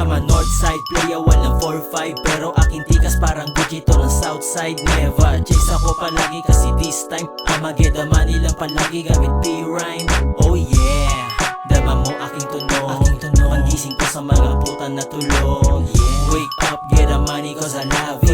I'm a Northside player, walang 4-5 pero aking tikas parang Gucci to ng Southside. Never chase ako palagi kasi this time I'ma get the money lang palagi gamit P-Rhyme. Oh yeah, dama mo aking tunog, pangising ko sa mga putan na tulog. Wake up, get the money cause I love it.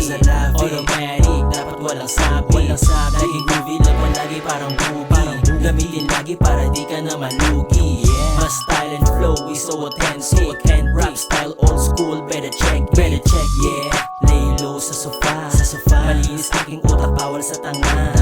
Automatic, dapat walang sabi. Laging groovy lang palagi parang movie. Gamitin lagi para di ka na malugi. My style and flow is so authentic. Rap style old school, better check. Yeah, lay low sa sofa. Malinis aking utak, bawal sa tanga.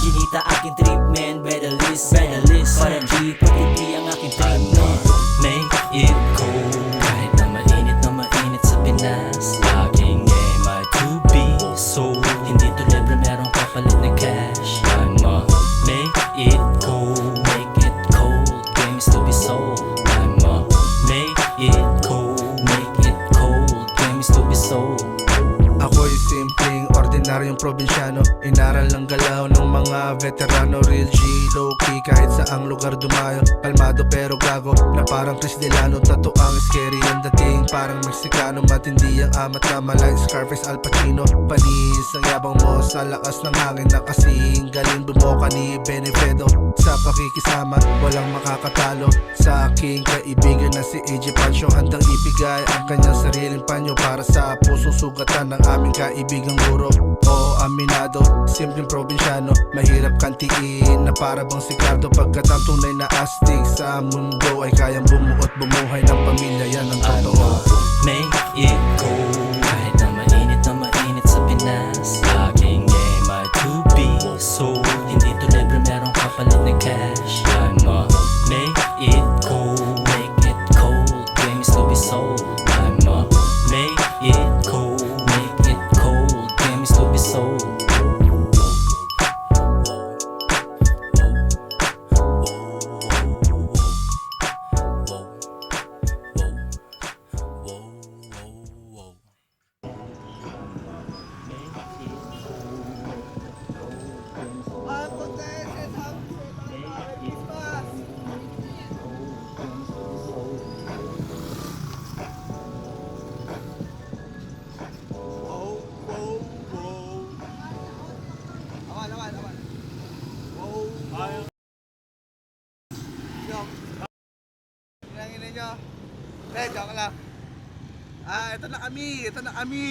Ginita aking treatment, better listen. Parang G, patiti ang aking treatment. Make it cold, kahit na mainit sa Pinas. Aking aim ay to be sold. Hindi to libre, merong kapalit na cash. I'ma make it cold, game is to be sold. I'ma make it cold, game is to be sold. Ako'y simpleng, ordinaryong probinsyano. Inaral ng galaw ng mga veterano. Real G, low-key, kahit saang lugar dumayo. Kalmado pero gago, na parang Chris Delano. Tattoo ang scary ang dating, parang Meksikano. Matindi ang amat na malay, Scarface, Al Pacino. Panis ang yabang mo sa lakas ng hangin na kasing galing bumoka ni Benevedo. Sa pakikisama, walang makakatalo sa aking kaibigan na si AJ Pancho. Handang ibigay ang kanyang sariling panyo para sa pusong sugatan ng aming kaibigang guro. Oo, aminado, simpleng probinsyano. Mahirap kantiin na para bang si Cardo. Pagkat ang tunay na astig sa mundo ay kayang bumuot bumuhay ng pamilya. Yan ang totoo. Make it cold, kahit na mainit sa Pinas. Aking aim ay to be sold. Hindi to libre, merong kapalit na cash. I'ma make it cold, game is to be sold. I'ma make it cold, game is to be sold. Joke lang. Ito na kami. Ito na kami.